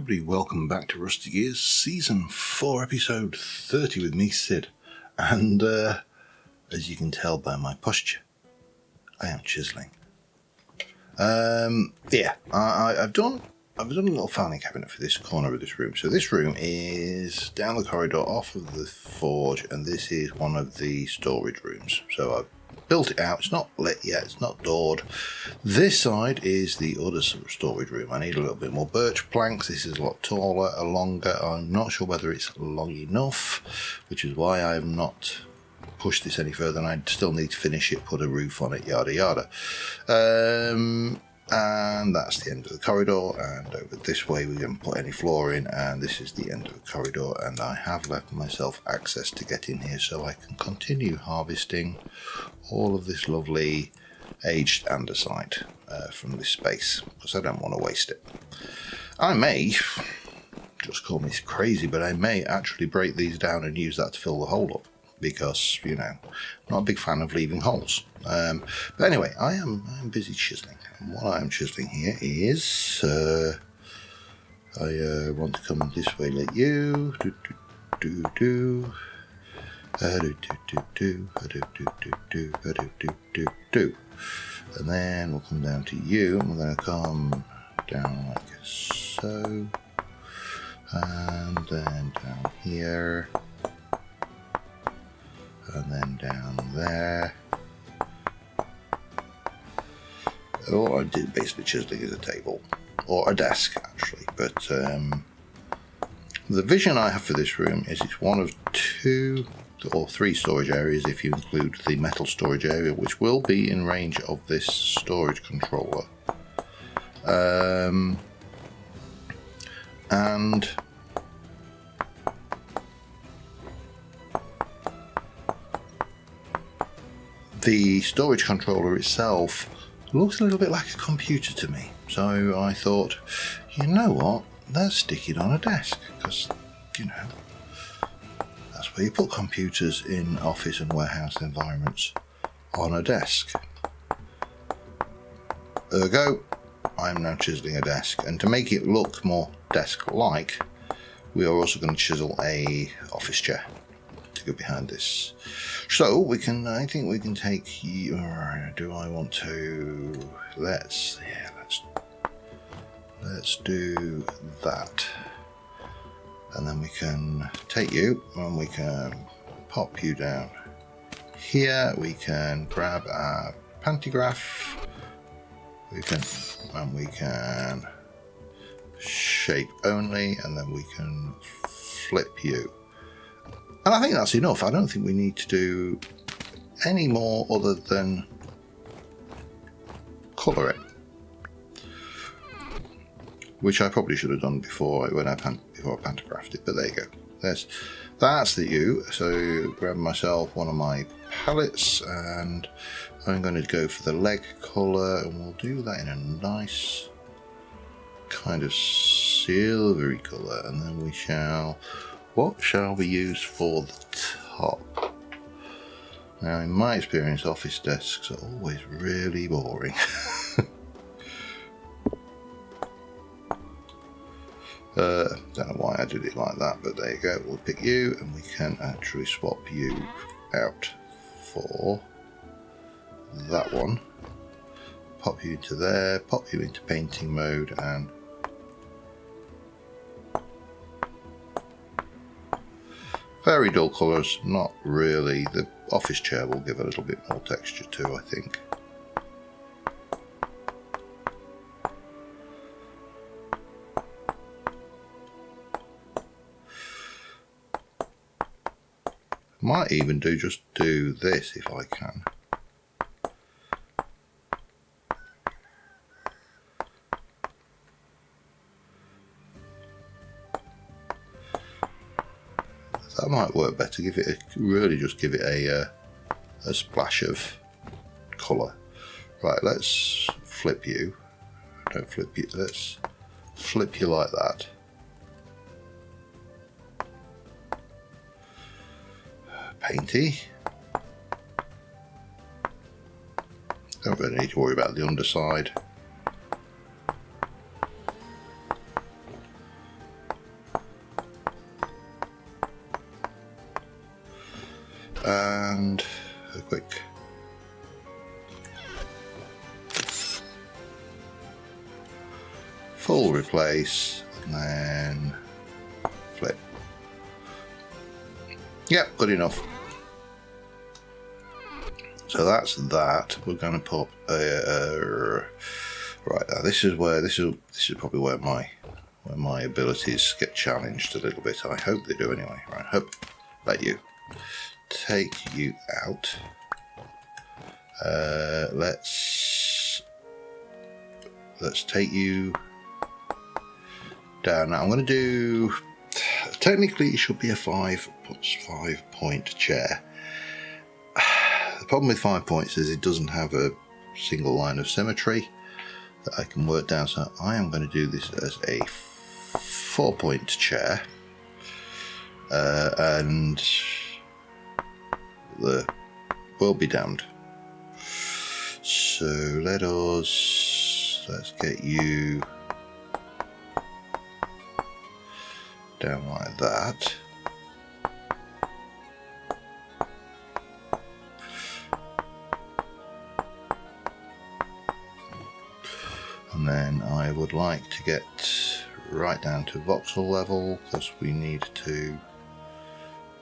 everybody, welcome back to Rusty Gears Season 4 Episode 30 with me, Sid. And as you can tell by my posture, I am chiselling. I've done a little filing cabinet for this corner of this room. So this room is down the corridor off of the forge, and this is one of the storage rooms. So I've built it out. It's not lit yet, it's not doored. This side is the other storage room. I need a little bit more birch planks. This is a lot taller, longer. I'm not sure whether it's long enough, which is why I have not pushed this any further, and I still need to finish it, put a roof on it, yada yada. And that's the end of the corridor, and over this way we can put any floor in, and this is the end of the corridor, and I have left myself access to get in here so I can continue harvesting all of this lovely aged andesite from this space, because I don't want to waste it. I may, just call me crazy, but I may actually break these down and use that to fill the hole up, because, you know, I'm not a big fan of leaving holes. But anyway, I'm busy chiseling. And what I'm chiseling here is, I want to come this way like you. And then we'll come down to you, and we're going to come down like so. And then down here. And then down there. All I did basically chiseling is a table, or a desk actually, but the vision I have for this room is it's one of 2 or 3 storage areas if you include the metal storage area, which will be in range of this storage controller. And the storage controller itself looks a little bit like a computer to me. So I thought, you know what, let's stick it on a desk, because, you know, that's where you put computers in office and warehouse environments, on a desk. Ergo, I'm now chiseling a desk, and to make it look more desk-like, we are also going to chisel a office chair to go behind this. So we can, I think we can take, do I want to, let's do that. And then we can take you, and we can pop you down here. We can grab our pantograph. We can shape only, and then we can flip you. And I think that's enough. I don't think we need to do any more other than colour it, which I probably should have done before I pantographed it. But there you go. That's the U. So grab myself one of my palettes, and I'm going to go for the leg colour, and we'll do that in a nice kind of silvery colour, and then we shall. What shall we use for the top? Now, in my experience, office desks are always really boring. Don't know why I did it like that, but there you go. We'll pick you, and we can actually swap you out for that one. Pop you into there, pop you into painting mode, and very dull colours, not really. The office chair will give a little bit more texture too, I think. Might even just do this if I can. That might work better. Give it a splash of colour. Right, let's flip you. Don't flip you. Let's flip you like that. Painty. Don't really need to worry about the underside. and a quick full replace, and then flip. Yep, good enough. So that's that. We're going to pop right now. This is probably where my abilities get challenged a little bit. I hope they do anyway. Right, hope let you take you out. Let's take you down. Now I'm going to do. Technically, it should be a 5 point chair. The problem with 5 points is it doesn't have a single line of symmetry that I can work down. So I am going to do this as a 4 point chair, and the world be damned. So let's get you down like that. And then I would like to get right down to voxel level, because we need to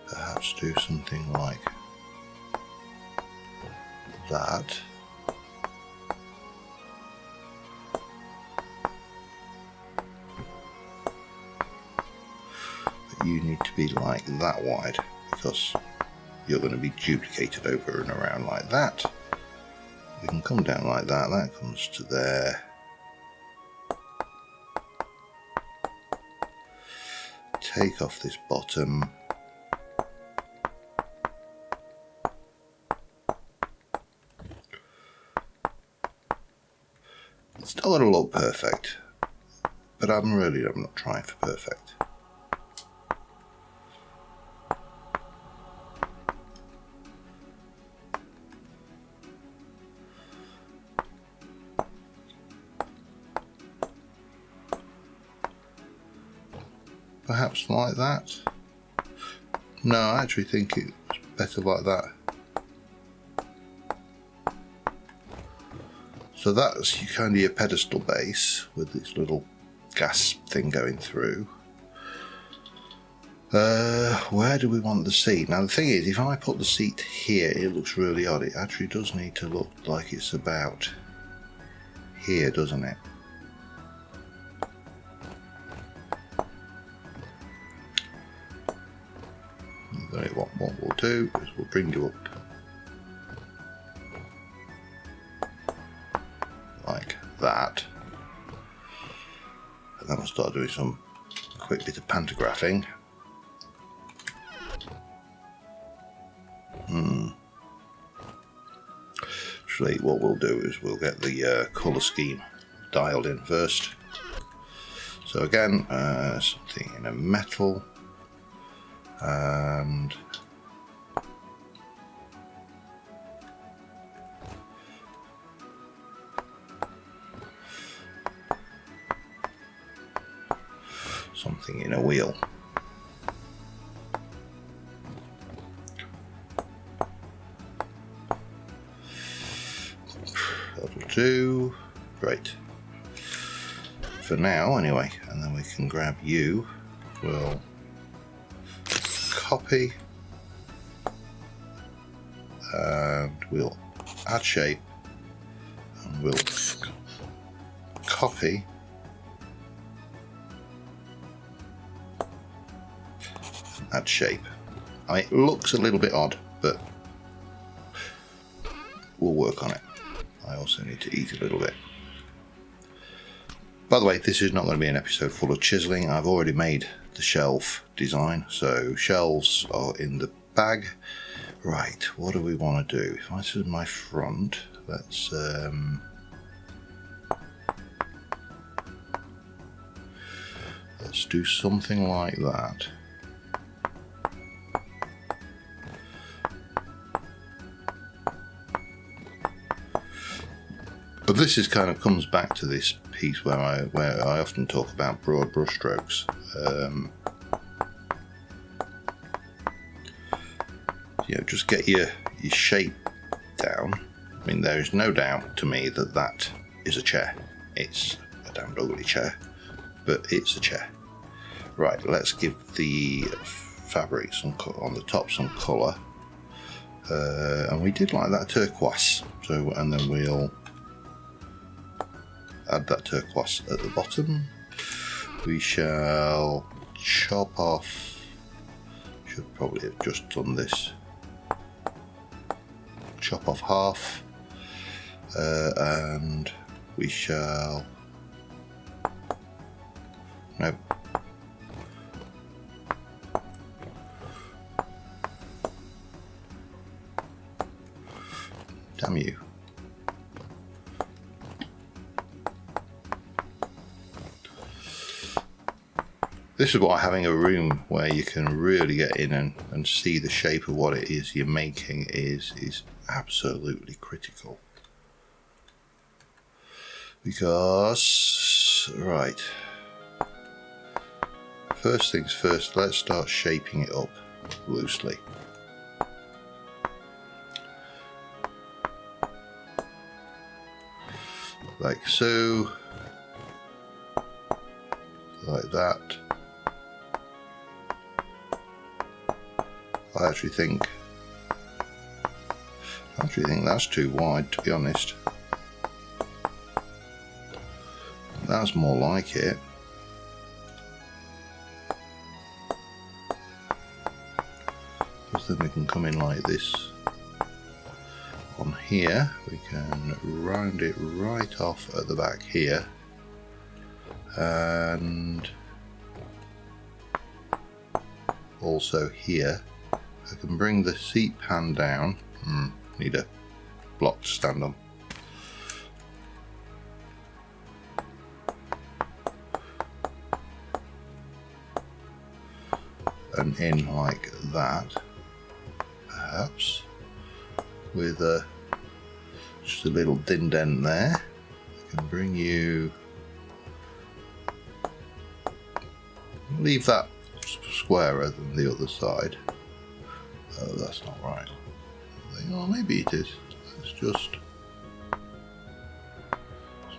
perhaps do something like that. But you need to be like that wide, because you're going to be duplicated over and around like that. We can come down like that, that comes to there. Take off this bottom. It's not going to look perfect, but I'm not trying for perfect. Perhaps like that. No, I actually think it's better like that. So that's kind of your pedestal base with this little gas thing going through. Where do we want the seat? Now the thing is, if I put the seat here, it looks really odd. It actually does need to look like it's about here, doesn't it? What we'll do is we'll bring you up like that, and then we'll start doing some quick bit of pantographing. Actually, what we'll do is we'll get the colour scheme dialed in first. So again, something in a metal, and something in a wheel. That'll do. Great. For now, anyway, and then we can grab you. We'll copy, and we'll add shape, and we'll copy, add shape. I mean, it looks a little bit odd, but we'll work on it. I also need to eat a little bit. By the way, this is not going to be an episode full of chiseling. I've already made the shelf design, so shelves are in the bag. Right, what do we want to do? If I do my front, let's do something like that. But this is kind of comes back to this piece where I often talk about broad brush strokes. you know, just get your shape down. I mean, there is no doubt to me that that is a chair. It's a damn ugly chair, but it's a chair. Right, let's give the fabric on the top some colour. And we did like that turquoise. So, and then we'll add that turquoise at the bottom. We shall chop off, should probably have just done this, chop off half, and we shall, nope, damn you. This is why having a room where you can really get in and see the shape of what it is you're making is absolutely critical. Because, right, first things first, let's start shaping it up loosely. Like so, like that. I actually think that's too wide, to be honest. That's more like it. Because then we can come in like this. On here, we can round it right off at the back here. And also here. I can bring the seat pan down. Need a block to stand on. And in like that, perhaps, with just a little dindent there. I can bring you, leave that squarer than the other side. Oh, that's not right. Oh, maybe it is. Let's just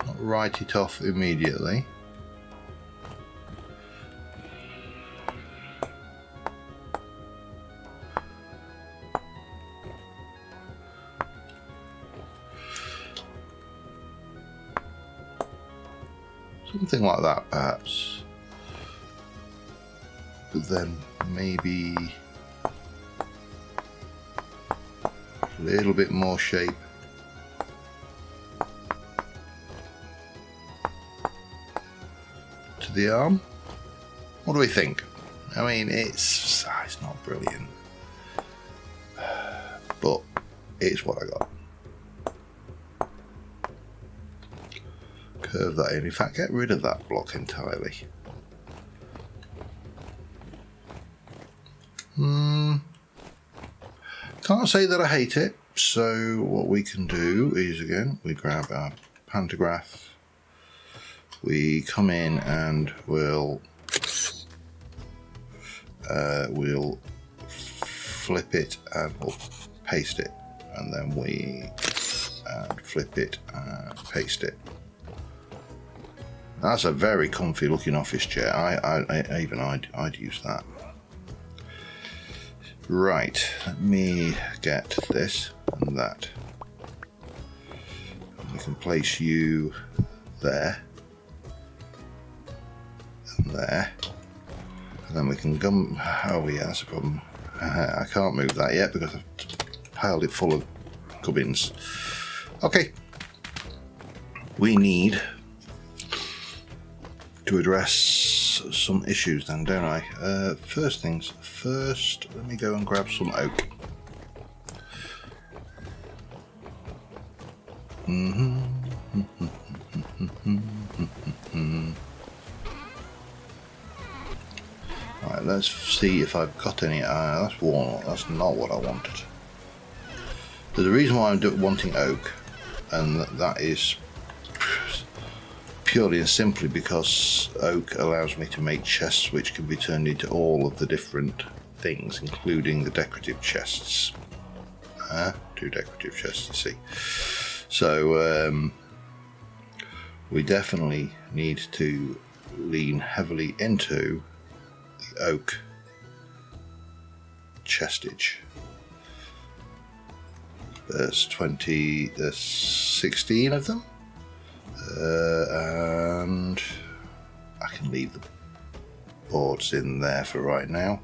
not write it off immediately. Something like that, perhaps. But then maybe a little bit more shape. To the arm. What do we think? I mean, it's not brilliant, but it's what I got. Curve that in. In fact, get rid of that block entirely. Can't say that I hate it. So what we can do is, again, we grab our pantograph, we come in and we'll flip it and we'll paste it, and then we flip it and paste it. That's a very comfy looking office chair. I'd use that. Right, let me get this and that. We can place you there and there, and then we can come. Oh yeah, that's a problem. I can't move that yet because I've piled it full of gubbins. Okay, we need to address some issues then, don't I? First things first, let me go and grab some oak. Right, let's see if I've got any. That's walnut, that's not what I wanted. There's a reason why I'm wanting oak, and that is purely and simply because oak allows me to make chests which can be turned into all of the different things, including the decorative chests. 2 decorative chests, you see. So we definitely need to lean heavily into the oak chestage. There's 16 of them, and I can leave the boards in there for right now,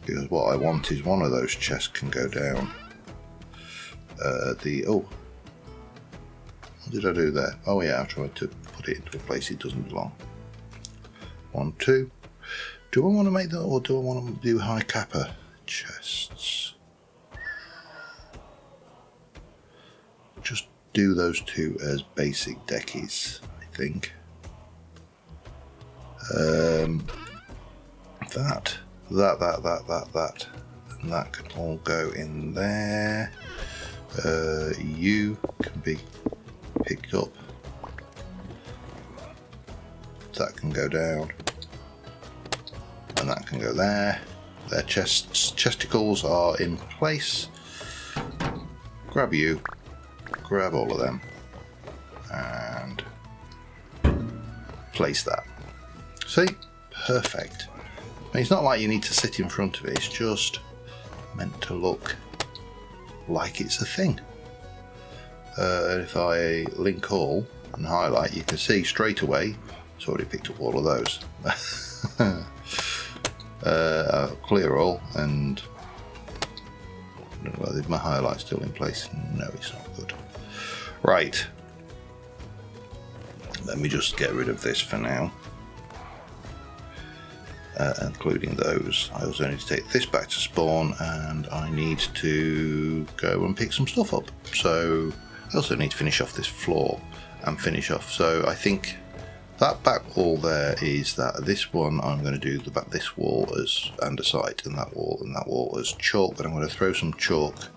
because what I want is one of those chests can go down. What did I do there? Oh yeah, I tried to put it into a place it doesn't belong. 1, 2. Do I want to make that, or do I want to do high kappa chests? Just do those 2 as basic deckies, I think. That, and that can all go in there. You can be picked up. That can go down, and that can go there. Their chesticles are in place. Grab you, grab all of them, and place that. See? Perfect. I mean, it's not like you need to sit in front of it, it's just meant to look like it's a thing. If I link all and highlight, you can see straight away it's already picked up all of those. I'll clear all, and well, is my highlight still in place? No, it's not good. Right, let me just get rid of this for now, including those. I also need to take this back to spawn, and I need to go and pick some stuff up. So I also need to finish off this floor and finish off. So I think that back wall there is that. This one I'm going to do this wall as andesite, and that wall as chalk, but I'm going to throw some chalk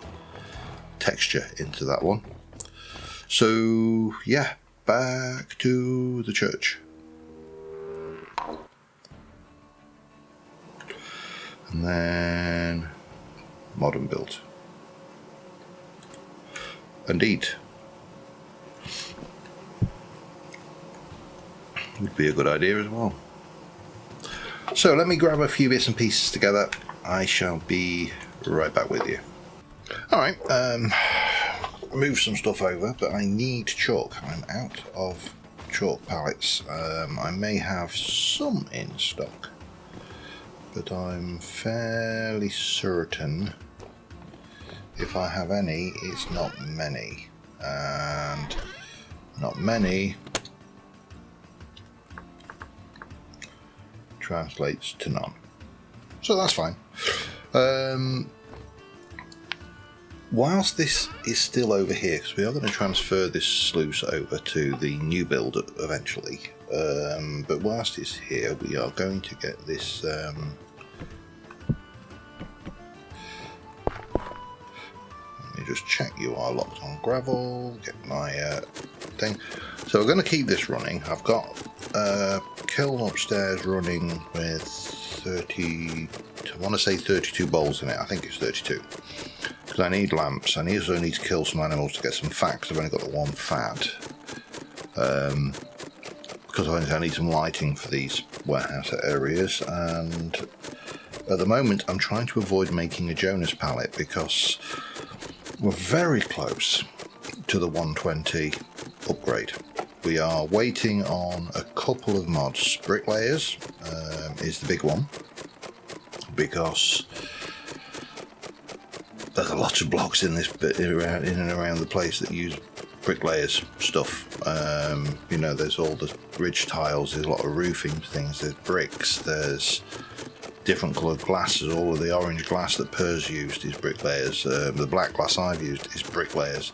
texture into that one. So yeah, back to the church. And then modern build. Indeed. Would be a good idea as well. So let me grab a few bits and pieces together. I shall be right back with you. Alright, move some stuff over, but I need chalk. I'm out of chalk pallets. I may have some in stock, but I'm fairly certain if I have any, it's not many. And not many translates to none. So that's fine. Whilst this is still over here, because we are going to transfer this sluice over to the new build eventually, but whilst it's here, we are going to get this let me just check you are locked on gravel, get my thing. So we're going to keep this running. I've got kiln upstairs running with 30, I want to say 32 bowls in it. I think it's 32. Because I need lamps. I also need to kill some animals to get some fat, because I've only got the 1 fat. Because I need some lighting for these warehouse areas, and at the moment I'm trying to avoid making a Jonas pallet because we're very close to the 120 upgrade. We are waiting on a couple of mods. Bricklayers is the big one, because there's a lot of blocks in this bit in and around the place that use bricklayers stuff. You know, there's all the ridge tiles, there's a lot of roofing things, there's bricks, there's different coloured glasses. All of the orange glass that Per's used is bricklayers. The black glass I've used is bricklayers.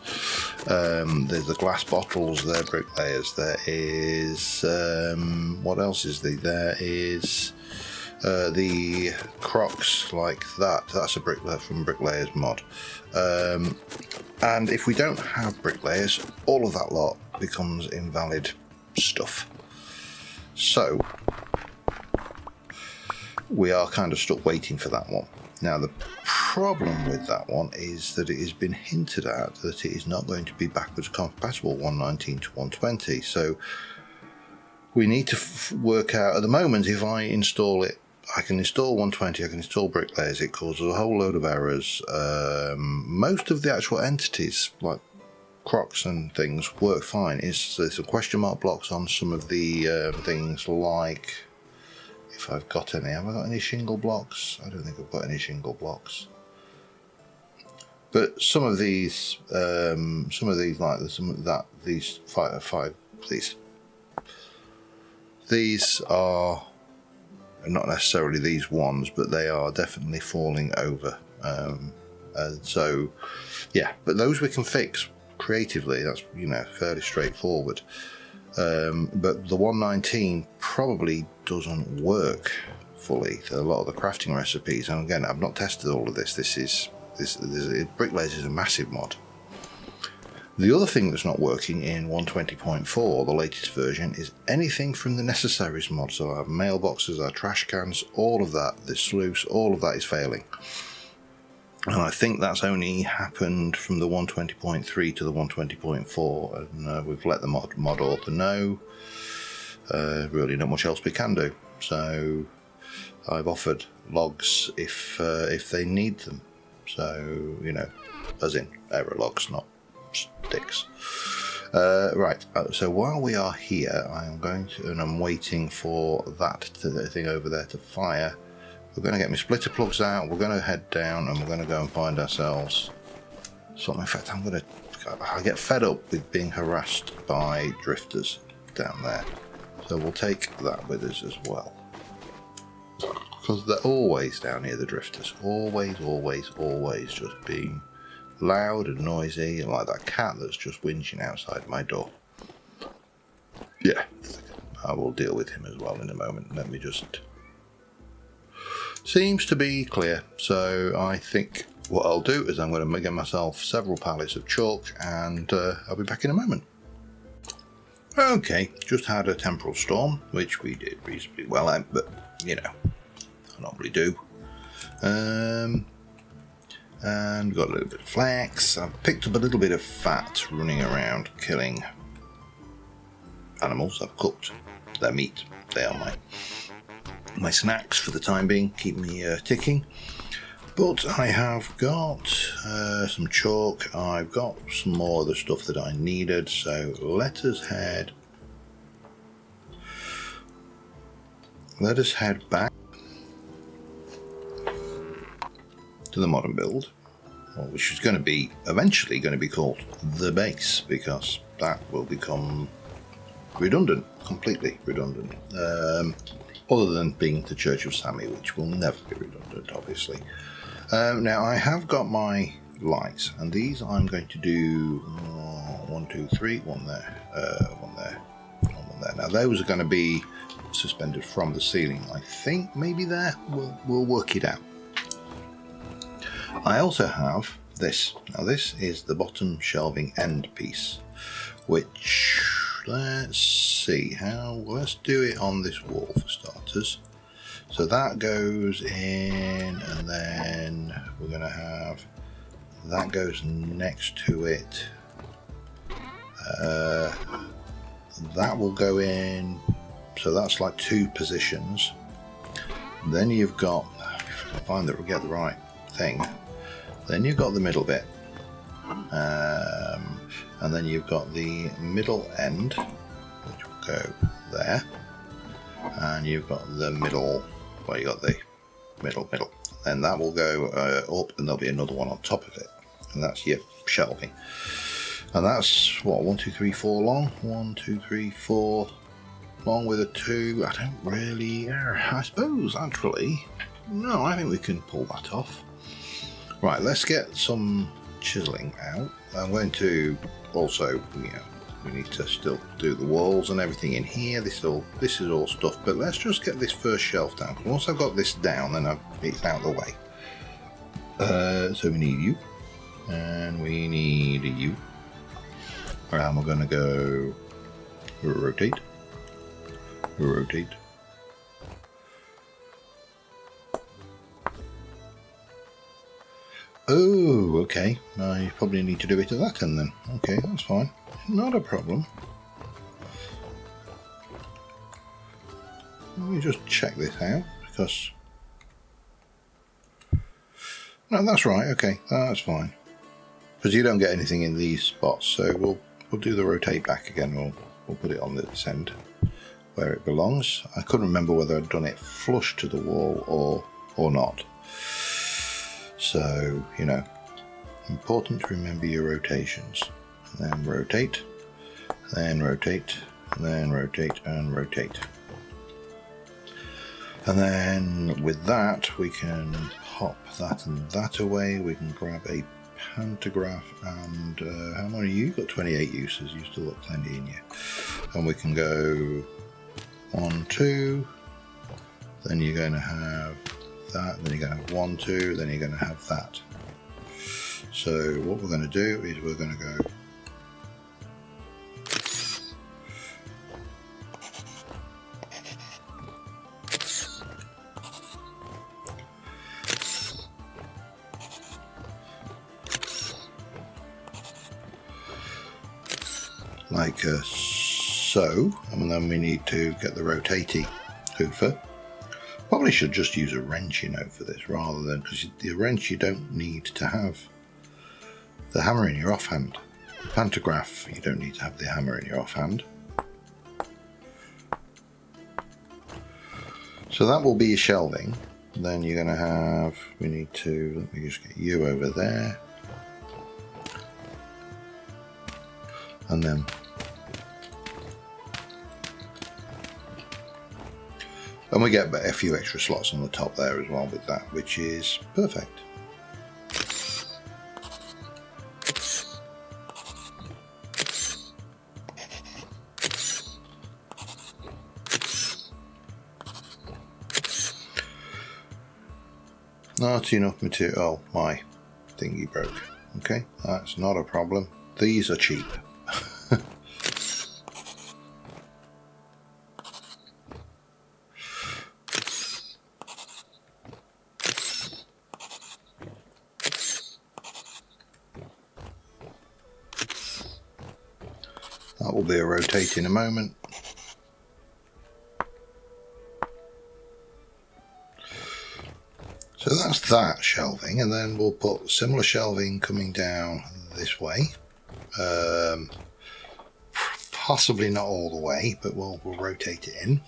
There's the glass bottles, they're bricklayers. There is what else is there? There is the Crocs like that. That's a bricklayer from Bricklayers mod. And if we don't have bricklayers, all of that lot becomes invalid stuff. So we are kind of stuck waiting for that one. Now the problem with that one is that it has been hinted at that it is not going to be backwards compatible 119 to 120, so we need to work out at the moment. If I install it, I can install 120, I can install bricklayers, it causes a whole load of errors. Most of the actual entities like crocs and things work fine. There's some question mark blocks on some of the things, like if I've got any. Have I got any shingle blocks? I don't think I've got any shingle blocks. But some of these like these are not necessarily these ones, but they are definitely falling over. And so, yeah, but those we can fix creatively. That's, you know, fairly straightforward. But the 119 probably doesn't work fully. A lot of the crafting recipes, and again, I've not tested all of this. Bricklayers is a massive mod. The other thing that's not working in 120.4, the latest version, is anything from the necessaries mod. So our mailboxes, our trash cans, all of that, the sluice, all of that is failing. And I think that's only happened from the 120.3 to the 120.4, and we've let the mod author know. Really not much else we can do. So I've offered logs if they need them. So, you know, as in error logs, not sticks. Right, so while we are here, I'm waiting for that thing over there to fire. We're going to get my splitter plugs out, we're going to head down, and we're going to go and find ourselves something. In fact, I get fed up with being harassed by drifters down there. So we'll take that with us as well. Because they're always down here, the drifters. Always, always, always just being loud and noisy, like that cat that's just whinging outside my door. Yeah, I will deal with him as well in a moment. Let me just... Seems to be clear, so I think what I'll do is I'm going to get myself several pallets of chalk, and I'll be back in a moment. Okay, just had a temporal storm, which we did reasonably well at, but you know, I normally do. And got a little bit of flax. I've picked up a little bit of fat running around killing animals. I've cooked their meat. They are my snacks for the time being, keep me ticking. But I have got some chalk. I've got some more of the stuff that I needed. So let us head back to the modern build, which is going to be eventually going to be called the base, because that will become redundant, completely redundant. Other than being the Church of Sammy, which will never be redundant, obviously. Now I have got my lights, and these I'm going to do 1, 2, 3, one there, one there, one there. Now those are going to be suspended from the ceiling. I think maybe there. We'll work it out. I also have this. Now this is the bottom shelving end piece, which, let's see how, let's do it on this wall for starters. So that goes in, and then we're going to have, that goes next to it. That will go in, so that's like 2 positions. Then you've got, if I can find that, we'll get the right thing. Then you've got the middle bit. And then you've got the middle end, which will go there, and you've got the middle, well, you got the middle, and that will go up, and there'll be another one on top of it, and that's your shelving. And that's what, 1, 2, 3, 4 long, 1, 2, 3, 4 long with a 2. I don't really, I suppose actually, no, I think we can pull that off. Right, let's get some chiseling out. I'm going to also, you know, we need to still do the walls and everything in here. This is all stuff, but let's just get this first shelf down. Once I've got this down, then it's out of the way. So we need you, and we need you. And we're going to go rotate, Oh, okay. I probably need to do it at that end then. Okay, that's fine. Not a problem. Let me just check this out, because... No, that's right, okay, that's fine. Because you don't get anything in these spots, so we'll do the rotate back again. We'll put it on this end where it belongs. I couldn't remember whether I'd done it flush to the wall or not. So, you know, important to remember your rotations. Then rotate, then rotate, then rotate and rotate. And then with that we can pop that and that away. We can grab a pantograph and how many you got? 28 uses. You still got plenty in you. And we can go 1, 2. Then you're going to have that. Then you're going to have 1, 2. Then you're going to have that. So what we're going to do is we're going to go like so, and then we need to get the rotatey hoofer. Probably should just use a wrench, you know, for this, rather than, because the wrench you don't need to have the hammer in your offhand. The pantograph you don't need to have the hammer in your offhand. So that will be your shelving. Then you're going to have, we need to, let me just get you over there, and then we get a few extra slots on the top there as well with that, which is perfect. Not enough material. Oh, my thingy broke. Okay, that's not a problem. These are cheap. That will be a rotate in a moment. So that's that shelving, and then we'll put similar shelving coming down this way. Possibly not all the way, but we'll rotate it in.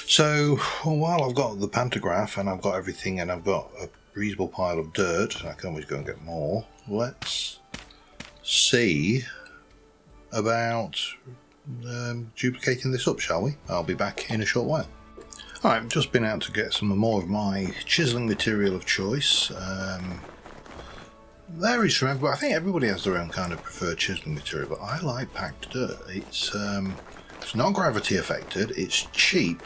So while I've got the pantograph and I've got everything and I've got a reasonable pile of dirt, I can always go and get more. Let's see about duplicating this up, shall we? I'll be back in a short while. Alright, I've just been out to get some more of my chiselling material of choice. Varies from everybody. I think everybody has their own kind of preferred chiselling material, but I like packed dirt. It's not gravity affected, it's cheap,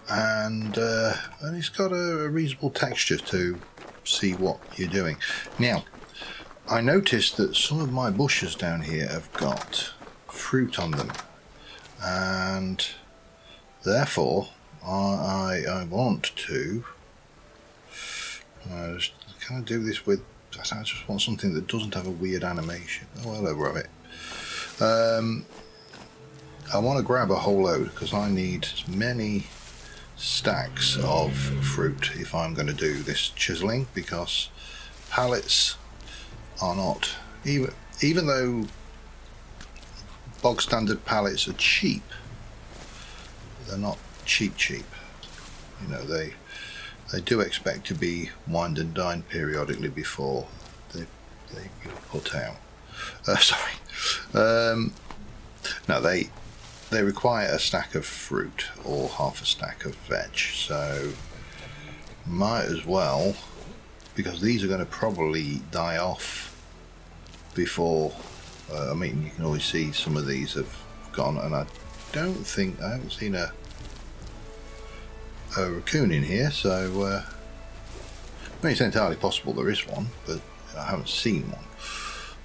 and it's got a reasonable texture to see what you're doing. Now, I noticed that some of my bushes down here have got fruit on them, and therefore I want to can I do this with, I just want something that doesn't have a weird animation. Oh, hello rabbit. I want to grab a whole load because I need many stacks of fruit if I'm going to do this chiseling, because pallets are not, even though bog standard pallets are cheap, they're not cheap. You know, they do expect to be wined and dined periodically before they put out. No, they require a stack of fruit or half a stack of veg, so might as well, because these are going to probably die off before. I mean, you can always see some of these have gone, and I haven't seen a raccoon in here, so I mean, it's entirely possible there is one, but I haven't seen one,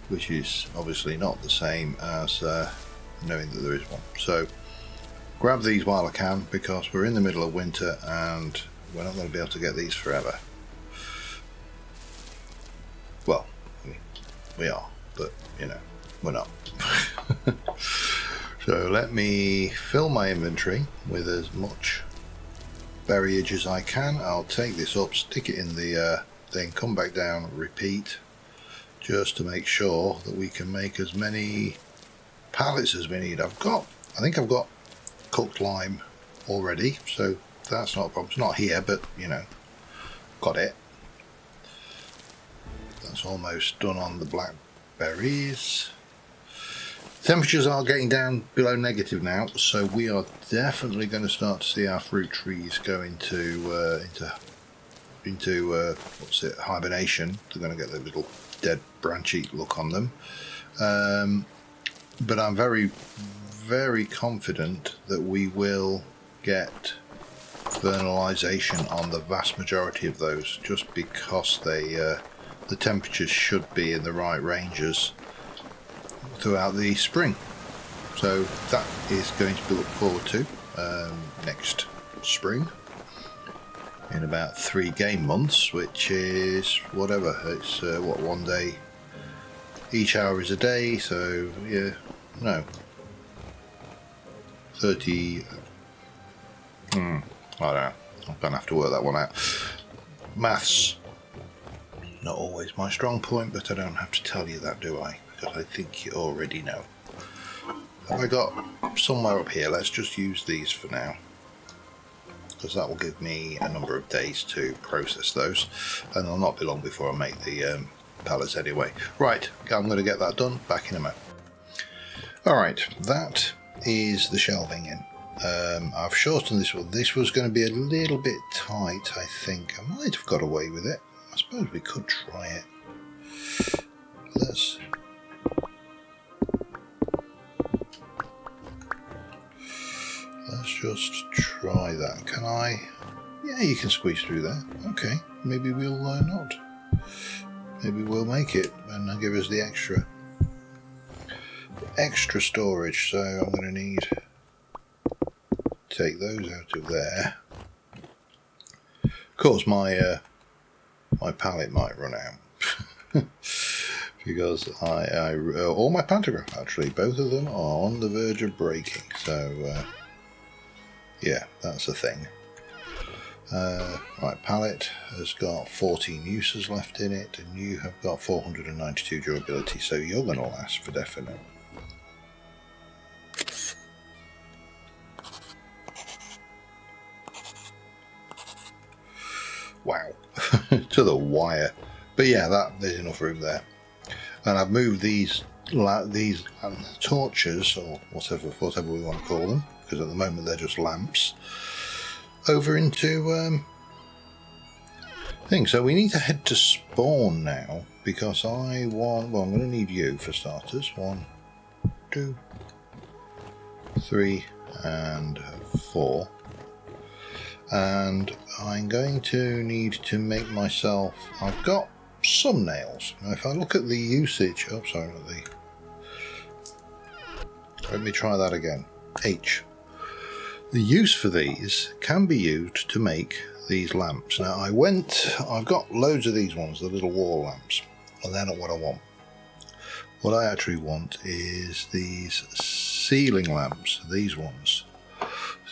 which is obviously not the same as knowing that there is one. So grab these while I can, because we're in the middle of winter and we're not going to be able to get these forever. Well, we are, but you know, we're not. So let me fill my inventory with as much berryage as I can. I'll take this up, stick it in the thing, come back down, repeat, just to make sure that we can make as many pallets as we need. I think I've got cooked lime already, so that's not a problem. It's not here, but you know, got it. That's almost done on the blackberries. Temperatures are getting down below negative now, so we are definitely going to start to see our fruit trees go into what's it, hibernation. They're going to get the little dead branchy look on them. But I'm very, very confident that we will get vernalization on the vast majority of those, just because the temperatures should be in the right ranges throughout the spring. So that is going to be looked forward to next spring, in about 3 game months, which is whatever, it's what, 1 day, each hour is a day, so yeah, no, 30, I don't know, I'm gonna have to work that one out. Maths, not always my strong point, but I don't have to tell you that, do I? Because I think you already know. Have I got somewhere up here? Let's just use these for now, because that will give me a number of days to process those, and it'll not be long before I make the pallets anyway. Right, I'm going to get that done, back in a moment. Alright, that is the shelving in. I've shortened this one. This was going to be a little bit tight, I think. I might have got away with it. I suppose we could try it. Let's just try that. Can I? Yeah, you can squeeze through there. Okay, maybe we'll not. Maybe we'll make it, and they'll give us the extra storage. So I'm going to need to take those out of there. Of course, my pallet might run out because or my pantograph, actually, both of them are on the verge of breaking. So yeah, that's a thing. Right, pallet has got 14 uses left in it, and you have got 492 durability, so you're going to last for definite. Wow, to the wire. But yeah, there's enough room there. And I've moved these torches, or whatever we want to call them, because at the moment they're just lamps, over into thing. So we need to head to spawn now, because I'm going to need you for starters. 1, 2, 3 and 4. And I'm going to need to make myself, I've got some nails. Now if I look at the usage, oh sorry, not the, let me try that again. H. The use for these can be used to make these lamps. Now I've got loads of these ones, the little wall lamps, and they're not what I want. What I actually want is these ceiling lamps, these ones,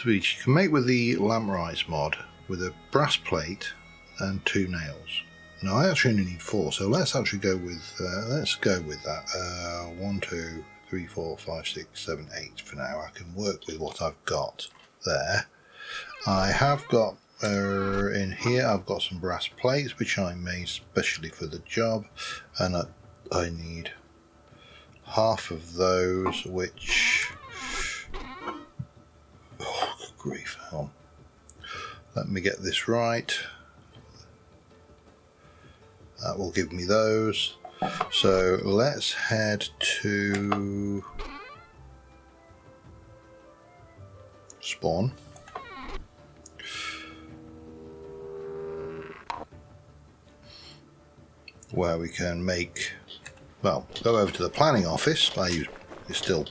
which you can make with the Lamp Rise mod with a brass plate and 2 nails. Now I actually only need 4, so let's actually go with that. 1, 2, 3, 4, 5, 6, 7, 8 for now. I can work with what I've got there. I have got in here, I've got some brass plates which I made specially for the job, and I need half of those, which, oh good grief, hang on, let me get this right. That will give me those. So let's head to spawn. Where we can make, well, go over to the planning office. The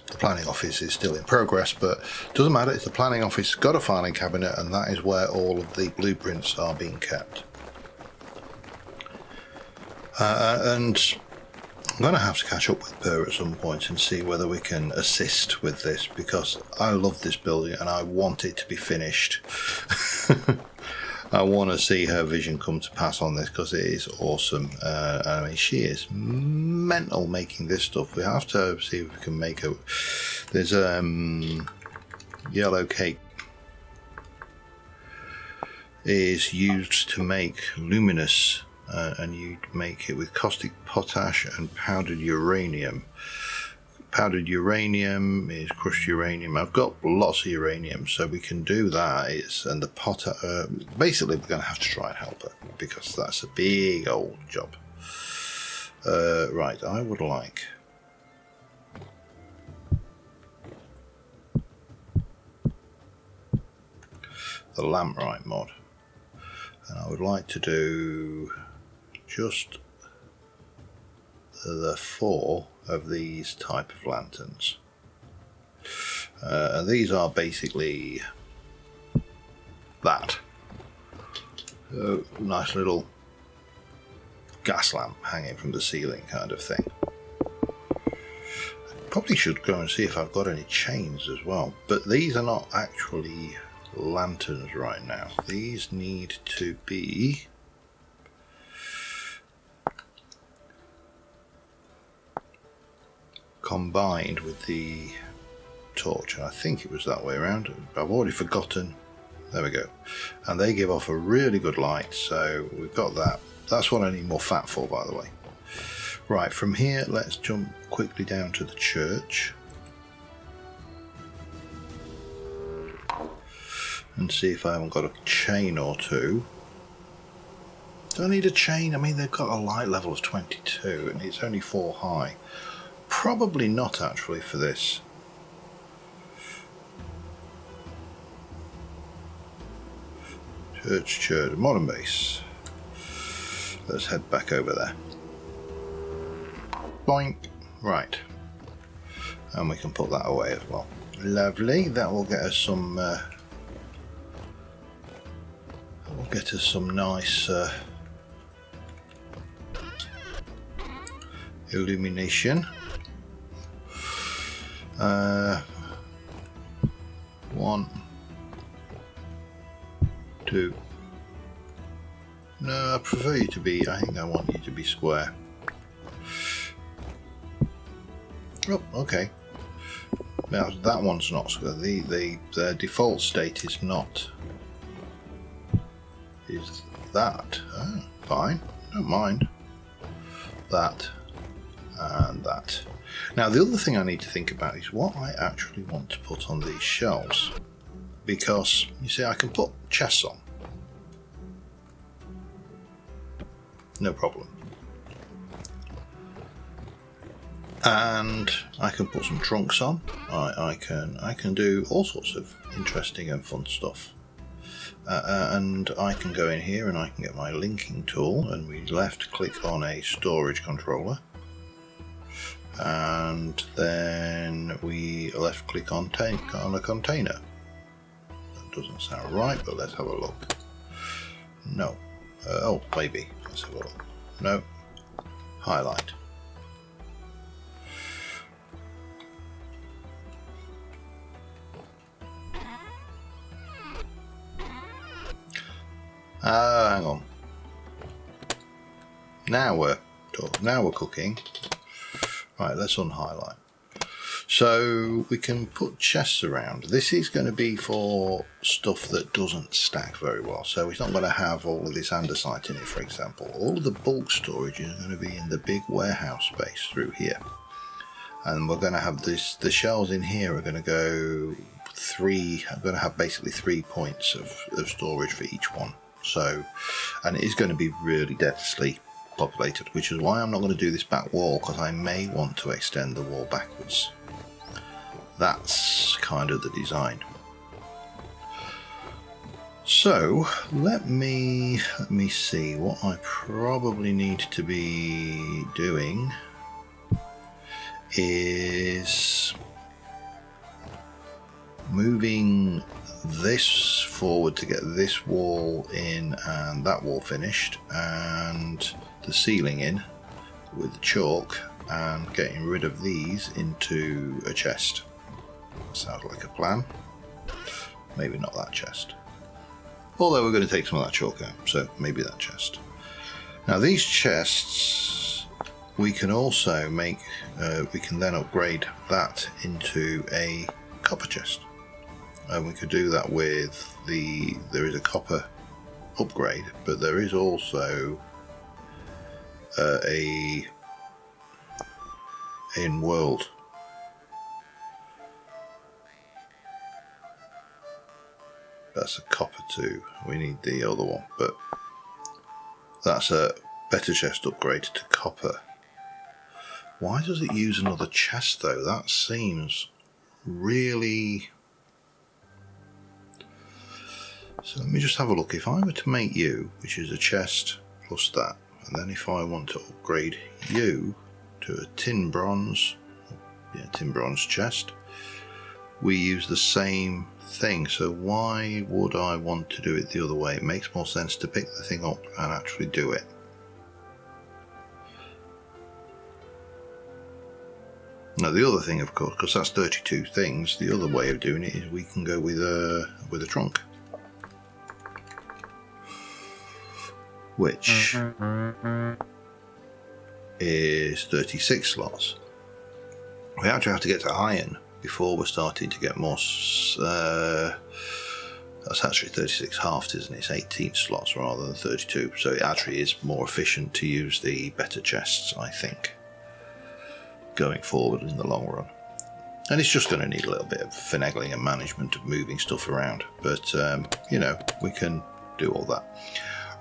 planning office is still in progress, but it doesn't matter. It's the planning office, it's got a filing cabinet, and that is where all of the blueprints are being kept. And I'm going to have to catch up with Per at some point and see whether we can assist with this, because I love this building and I want it to be finished. I want to see her vision come to pass on this, because it is awesome. I mean, she is mental making this stuff. We have to see if we can make a... There's yellow cake is used to make luminous, and you make it with caustic potash and powdered uranium. Powdered uranium is crushed uranium. I've got lots of uranium, so we can do that. And the basically we're going to have to try and help her, because that's a big old job. Right, I would like the lamplight mod, and I would like to do just the 4 of these type of lanterns, and these are basically that nice little gas lamp hanging from the ceiling kind of thing. Probably should go and see if I've got any chains as well, but these are not actually lanterns right now. These need to be combined with the torch, and I think it was that way around. I've already forgotten. There we go. And they give off a really good light, so we've got that. That's what I need more fat for, by the way. Right, from here let's jump quickly down to the church and see if I haven't got a chain or two. Do I need a chain? I mean, they've got a light level of 22 and it's only 4 high. Probably not actually for this. Church, modern base. Let's head back over there. Boink. Right. And we can put that away as well. Lovely. That will get us some. That will get us some nice illumination. 1, 2. No, I prefer you to be. I think I want you to be square. Oh, okay. Now that one's not square. The default state is not. Is that? Oh, fine. Don't mind. That and that. Now the other thing I need to think about is what I actually want to put on these shelves, because you see I can put chests on, no problem, and I can put some trunks on. I can do all sorts of interesting and fun stuff, and I can go in here and I can get my linking tool, and we left click on a storage controller. And then we left click on a container. That doesn't sound right, but let's have a look. No. Oh, maybe. Let's have a look. No. Highlight. Hang on. Now we're cooking. Right, let's unhighlight. So we can put chests around. This is going to be for stuff that doesn't stack very well. So it's not going to have all of this andesite in it, for example. All of the bulk storage is going to be in the big warehouse space through here. And we're going to have this, the shelves in here are going to go 3, I'm going to have basically 3 points of storage for each one. So, and it is going to be really densely populated, which is why I'm not going to do this back wall, because I may want to extend the wall backwards. That's kind of the design. So let me see what I probably need to be doing is moving this forward to get this wall in and that wall finished and the ceiling in, with the chalk and getting rid of these into a chest. Sounds like a plan. Maybe not that chest. Although we're going to take some of that chalk out, so maybe that chest. Now these chests, we can also make, we can then upgrade that into a copper chest. And we could do that with there is a copper upgrade, but there is also a in world. That's a copper too. We need the other one, but that's a better chest upgrade to copper. Why does it use another chest though? That seems really... So let me just have a look. If I were to make you, which is a chest plus that, and then if I want to upgrade you to a tin bronze chest, we use the same thing. So why would I want to do it the other way? It makes more sense to pick the thing up and actually do it. Now the other thing, of course, because that's 32 things, the other way of doing it is we can go with a trunk, which is 36 slots. We actually have to get to iron before we're starting to get more. That's actually 36 halved, isn't it? It's 18 slots rather than 32, so it actually is more efficient to use the better chests, I think, going forward in the long run. And it's just going to need a little bit of finagling and management of moving stuff around, but you know, we can do all that.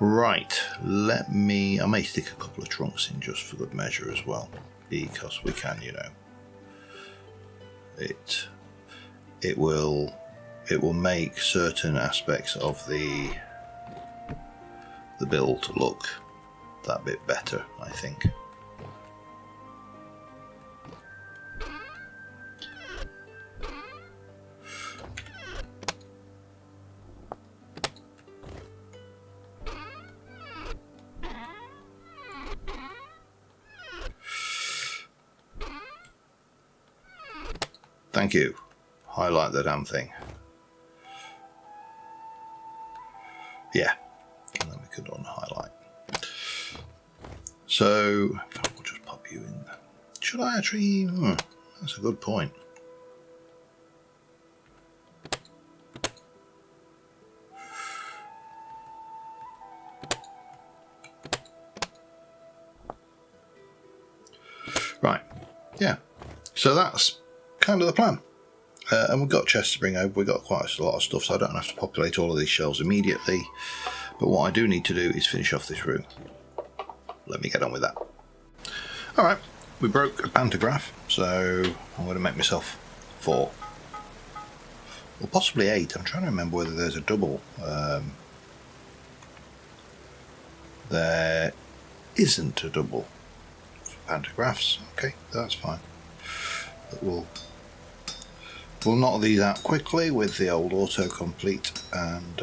Right, I may stick a couple of trunks in just for good measure as well, because we can, you know, it will make certain aspects of the build look that bit better, I think. Thank you. Highlight the damn thing. Yeah, and then we could unhighlight. So, we'll just pop you in there. Should I actually... that's a good point. Right, yeah. So that's kind of the plan. And we've got chests to bring over. We've got quite a lot of stuff, so I don't have to populate all of these shelves immediately. But what I do need to do is finish off this room. Let me get on with that. Alright, we broke a pantograph, so I'm going to make myself 4. Or possibly 8. I'm trying to remember whether there's a double. There isn't a double for pantographs. Okay, that's fine. But we'll knock these out quickly with the old autocomplete, and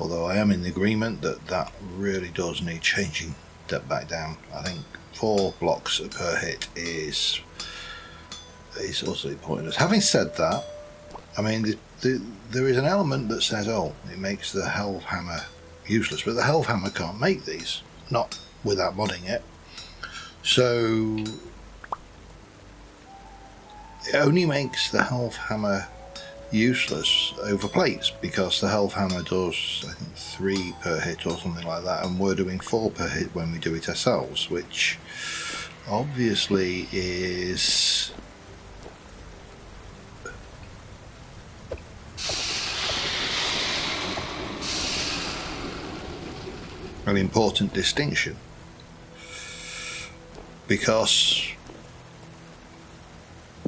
although I am in the agreement that really does need changing that back down. I think 4 blocks per hit is utterly pointless. Having said that, I mean there is an element that says, oh, it makes the Helve Hammer useless, but the Helve Hammer can't make these, not without modding it. So it only makes the Helve Hammer useless over plates, because the Helve Hammer does, I think, 3 per hit or something like that, and we're doing 4 per hit when we do it ourselves, which obviously is an important distinction, because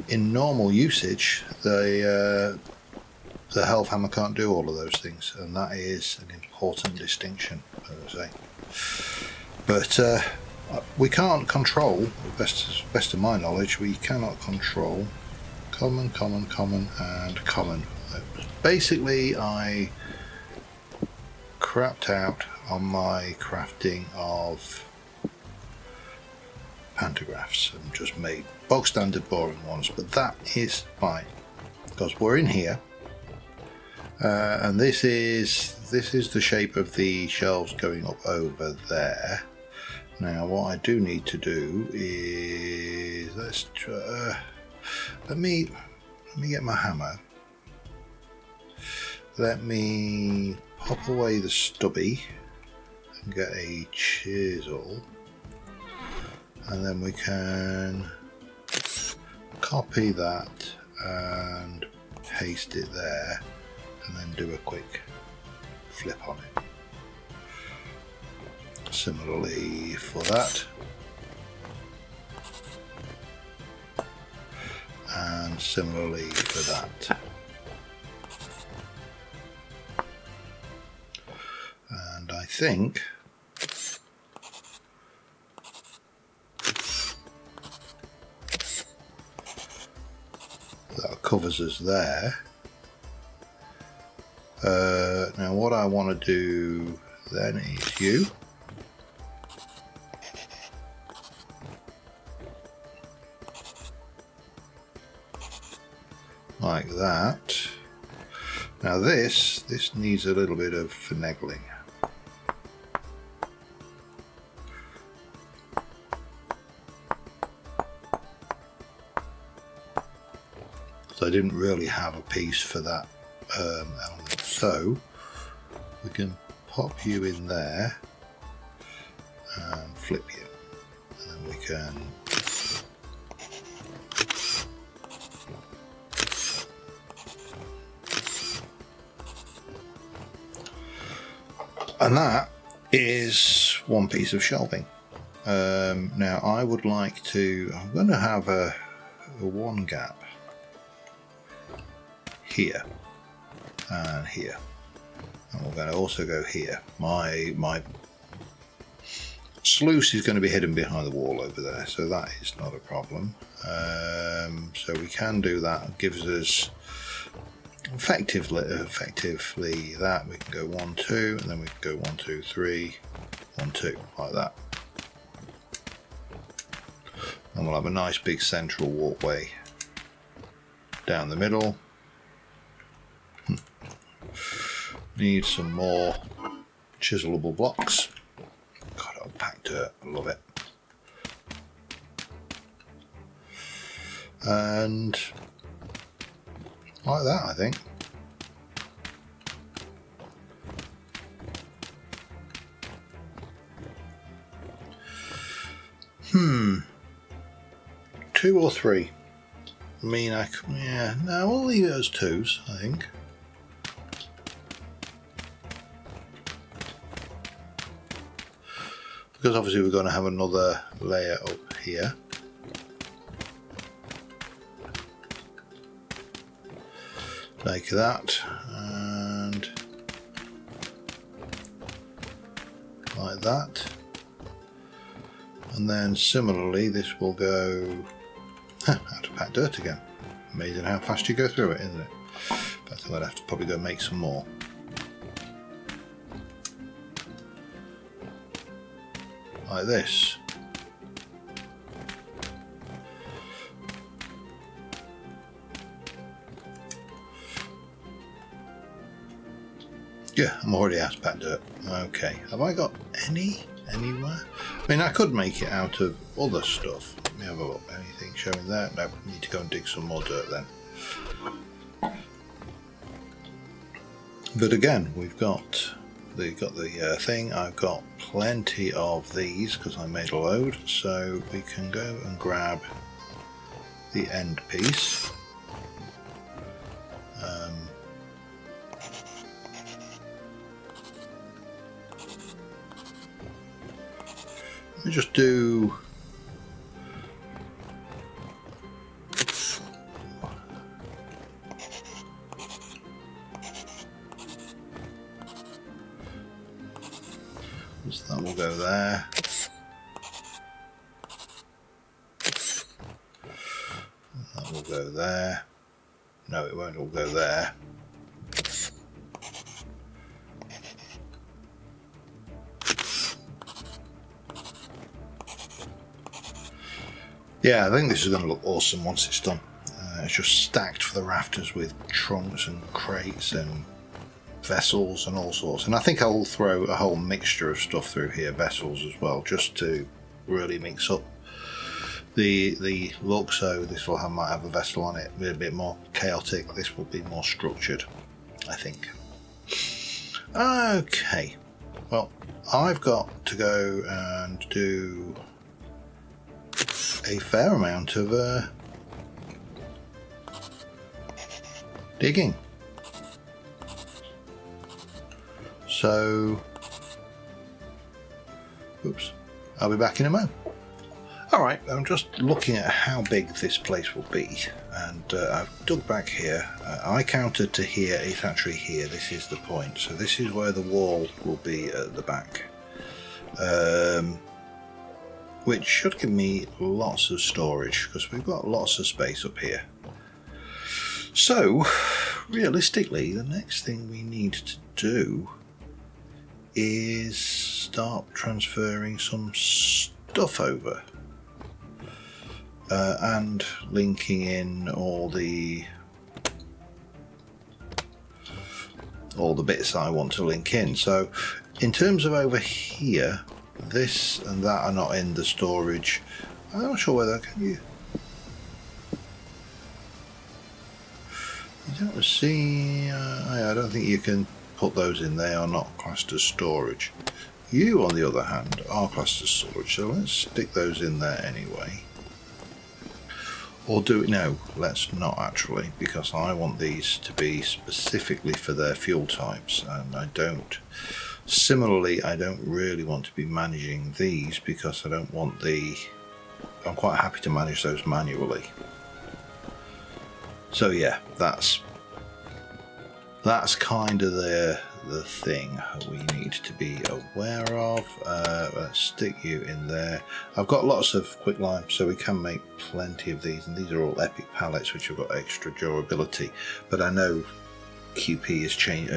in normal usage the Helve Hammer can't do all of those things, and that is an important distinction, as I say. But we can't control, best to my knowledge, we cannot control common, common, common and common. Basically I crapped out on my crafting of pantographs and just made bog standard boring ones, but that is fine because we're in here, and this is the shape of the shelves going up over there. Now what I do need to do is let me get my hammer. Let me pop away the stubby and get a chisel, and then we can copy that and paste it there, and then do a quick flip on it. Similarly for that, and similarly for that. And I think that covers us there. Now what I want to do then is you. Like that. Now this needs a little bit of finagling. So I didn't really have a piece for that element. So we can pop you in there and flip you, and then we can and that is one piece of shelving. Now I would like to, I'm going to have a one gap here and here, and we're going to also go here. My sluice is going to be hidden behind the wall over there, so that is not a problem. So we can do that. It gives us effectively that we can go 1 2, and then we can go 1 2 3 1 2 like that, and we'll have a nice big central walkway down the middle. Need some more chiselable blocks. God, I'll pack dirt, I love it. And like that, I think. Two or three. I mean, yeah, no, we'll leave it as twos, I think. Because obviously we're going to have another layer up here. Like that, and like that. And then similarly this will go, how to pack dirt again. Amazing how fast you go through it, isn't it? But I'm going to have to probably go make some more. Like this. Yeah, I'm already out of packed dirt. Okay, have I got anywhere? I mean, I could make it out of other stuff. Let me have a look. Anything showing there? No, need to go and dig some more dirt then. But again, we've got the thing. I've got plenty of these because I made a load, so we can go and grab the end piece. Let me just do that will go there. That will go there. No, it won't all go there. Yeah, I think this is going to look awesome once it's done. It's just stacked for the rafters with trunks and crates and vessels and all sorts. And I think I'll throw a whole mixture of stuff through here, vessels as well, just to really mix up the look. So this will might have a vessel on it, be a bit more chaotic. This will be more structured, I think. Okay, well, I've got to go and do a fair amount of digging. So, oops, I'll be back in a moment. Alright, I'm just looking at how big this place will be, and I've dug back here. I counted to here, it's actually here, this is the point. So this is where the wall will be at the back, which should give me lots of storage, because we've got lots of space up here. So, realistically, the next thing we need to do is start transferring some stuff over. And linking in all the bits that I want to link in. So in terms of over here, this and that are not in the storage. I'm not sure whether you don't see. I don't think you can put those in. They are not classed as storage. You, on the other hand, are classed as storage. So let's stick those in there anyway. Or do it, no, let's not actually, because I want these to be specifically for their fuel types, and I don't, similarly, I don't really want to be managing these because I don't want I'm quite happy to manage those manually. So yeah, that's kind of the thing we need to be aware of. Let's stick you in there. I've got lots of quicklime, so we can make plenty of these, and these are all epic pallets which have got extra durability, but I know QP has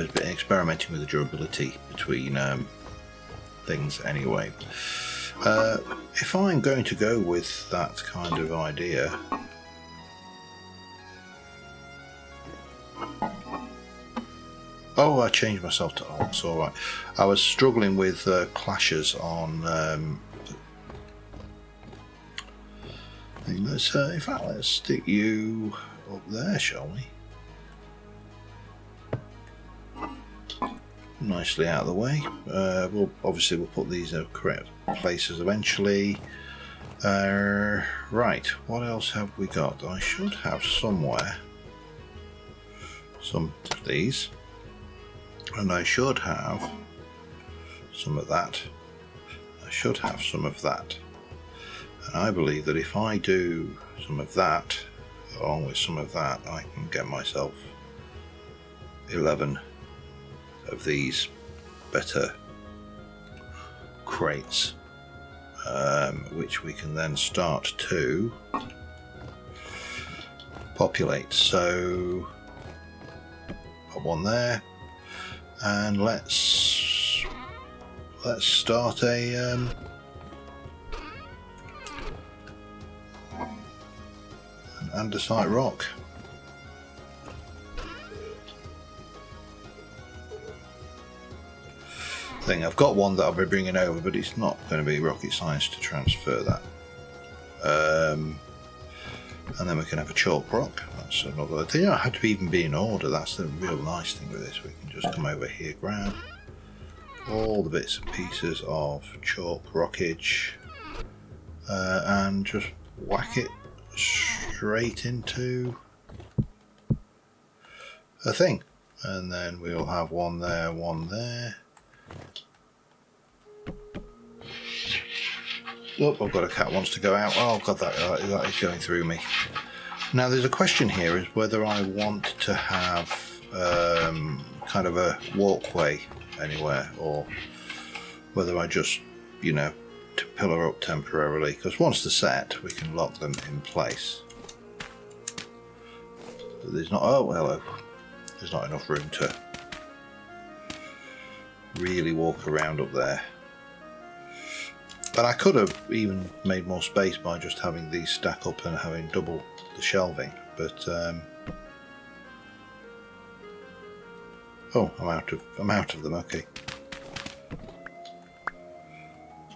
been experimenting with the durability between things anyway. If I'm going to go with that kind of idea, oh, I changed myself to Alt, alright. I was struggling with clashes on let's in fact, let's stick you up there, shall we? Nicely out of the way. We'll put these in correct places eventually. Right, what else have we got? I should have somewhere some of these. And I should have some of that. I should have some of that. And I believe that if I do some of that, along with some of that, I can get myself 11 of these better crates, which we can then start to populate. So, put one there. And let's start a an andesite rock. I've got one that I'll be bringing over, but it's not going to be rocket science to transfer that. And then we can have a chalk rock. That's another thing. You don't have to even be in order. That's the real nice thing with this. We can just come over here, grab all the bits and pieces of chalk rockage, and just whack it straight into a thing. And then we'll have one there, one there. Oh, I've got a cat wants to go out. Oh god, that is going through me. Now there's a question here, is whether I want to have kind of a walkway anywhere, or whether I just, you know, to pillar up temporarily, because once they're set we can lock them in place. But there's not, oh hello, there's not enough room to really walk around up there. And I could have even made more space by just having these stack up and having double the shelving, but oh, I'm out of them. Okay,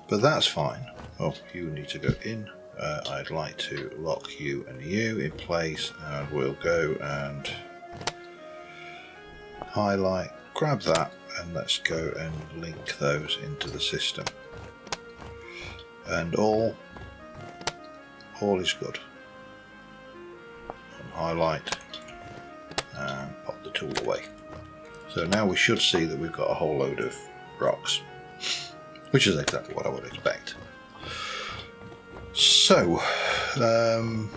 but that's fine. Oh, you need to go in. I'd like to lock you and you in place, and we'll go and highlight, grab that, and let's go and link those into the system. And all is good. And highlight and pop the tool away. So now we should see that we've got a whole load of rocks, which is exactly what I would expect. So, I'm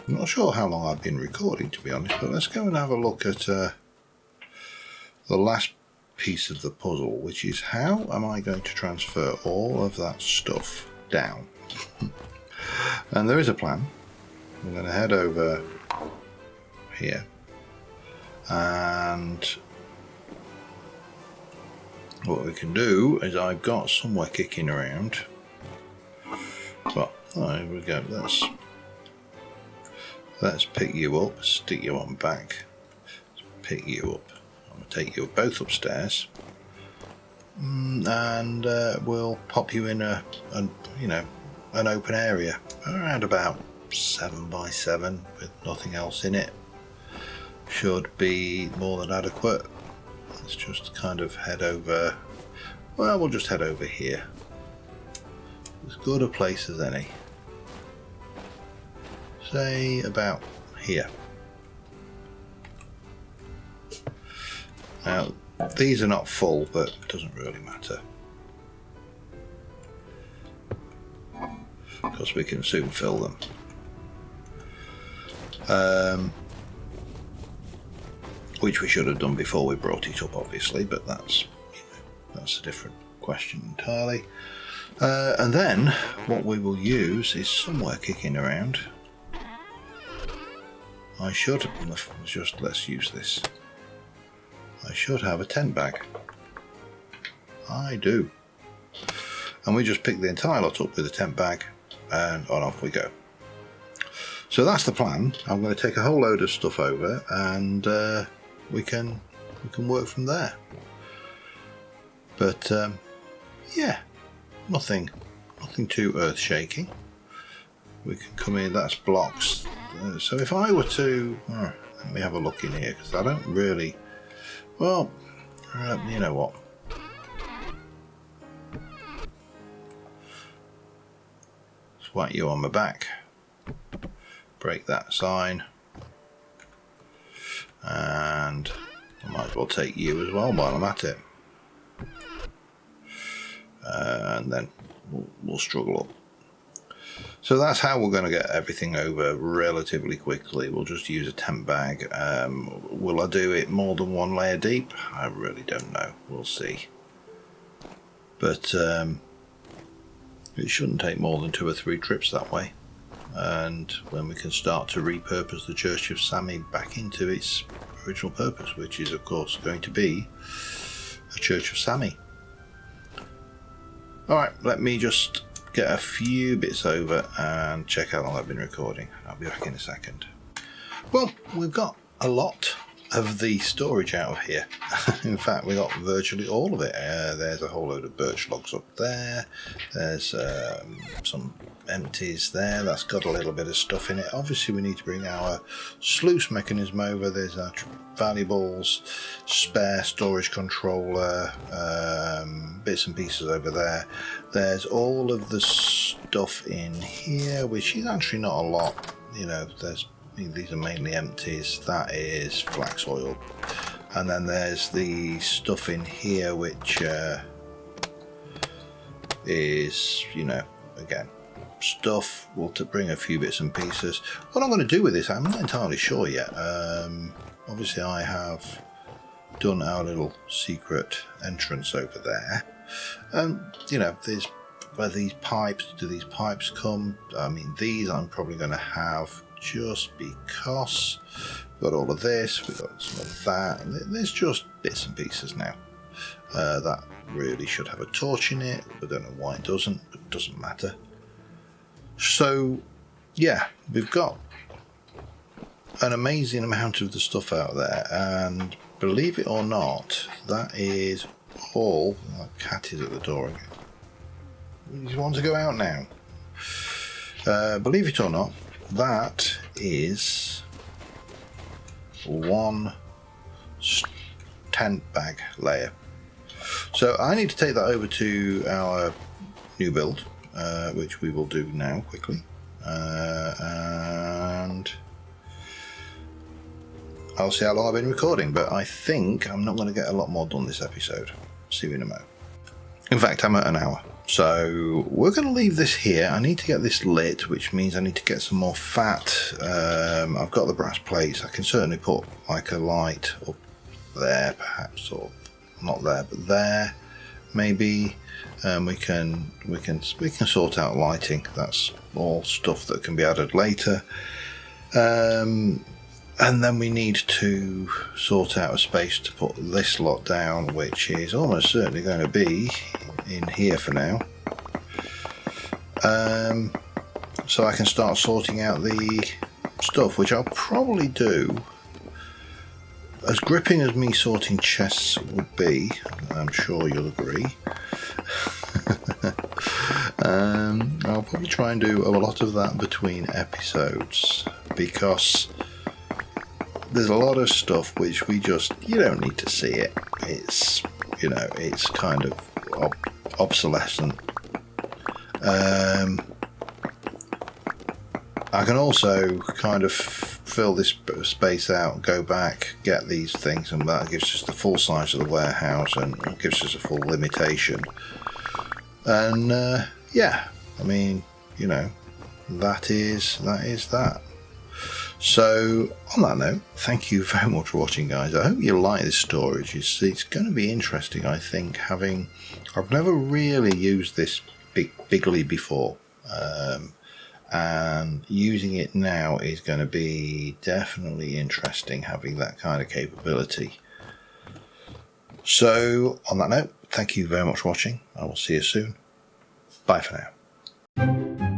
not sure how long I've been recording, to be honest, but let's go and have a look at the last piece of the puzzle, which is how am I going to transfer all of that stuff down? And there is a plan. I'm going to head over here, and what we can do is I've got somewhere kicking around. Well, there we go. Let's pick you up, stick you on back, pick you up. I'm going to take you both upstairs, and we'll pop you in an open area around about 7 by 7 with nothing else in it. Should be more than adequate. Let's just kind of head over. Well, we'll just head over here. As good a place as any. Say about here. Now, these are not full, but it doesn't really matter, because we can soon fill them. Which we should have done before we brought it up, obviously, but that's a different question entirely. And then what we will use is somewhere kicking around. Let's use this. I should have a tent bag. I do. And we just pick the entire lot up with a tent bag, and on off we go. So that's the plan. I'm going to take a whole load of stuff over, and we can work from there. But yeah, nothing too earth-shaking. We can come in. That's blocks. So if I were to, let me have a look in here, because I don't really. Well, you know what? Let's whack you on the back. Break that sign. And I might as well take you as well while I'm at it. And then we'll struggle up. So that's how we're going to get everything over relatively quickly. We'll just use a tent bag. Will I do it more than one layer deep? I really don't know. We'll see. But it shouldn't take more than 2 or 3 trips that way. And when we can start to repurpose the Church of Sammy back into its original purpose, which is of course going to be a Church of Sammy. Alright, let me just get a few bits over and check how long I've been recording. I'll be back in a second. Well, we've got a lot of the storage out of here. In fact, we got virtually all of it. There's a whole load of birch logs up there. There's some empties there. That's got a little bit of stuff in it. Obviously, we need to bring our sluice mechanism over. There's our valuables, spare storage controller, bits and pieces over there. There's all of the stuff in here, which is actually not a lot. You know, these are mainly empties. That is flax oil. And then there's the stuff in here, which is, you know, again, stuff. We'll bring a few bits and pieces. What I'm going to do with this, I'm not entirely sure yet. Obviously, I have done our little secret entrance over there. You know, there's where these pipes, do these pipes come? I mean, these I'm probably going to have just because we've got all of this, we've got some of that, and there's just bits and pieces now. That really should have a torch in it. I don't know why it doesn't, but it doesn't matter. So yeah, we've got an amazing amount of the stuff out there, and believe it or not, that is all. That cat is at the door again. You want to go out now? Believe it or not, that is one tent bag layer. So I need to take that over to our new build, which we will do now quickly, and I'll see how long I've been recording, but I think I'm not going to get a lot more done this episode. See you in a moment. In fact, I'm at an hour. So we're going to leave this here. I need to get this lit, which means I need to get some more fat. I've got the brass plates. I can certainly put like a light up there, perhaps, or not there, but there, maybe. We can sort out lighting. That's all stuff that can be added later. And then we need to sort out a space to put this lot down, which is almost certainly going to be in here for now. So I can start sorting out the stuff, which I'll probably do. As gripping as me sorting chests would be, I'm sure you'll agree, I'll probably try and do a lot of that between episodes, because there's a lot of stuff which you don't need to see it. It's, it's kind of obsolescent. I can also kind of fill this space out, go back, get these things, and that gives us the full size of the warehouse and gives us a full limitation. And yeah, I mean, that is that. So on that note, thank you very much for watching, guys. I hope you like this storage. It's going to be interesting, I think, I've never really used this bigly before, and using it now is going to be definitely interesting, having that kind of capability. So on that note, thank you very much for watching. I will see you soon. Bye for now.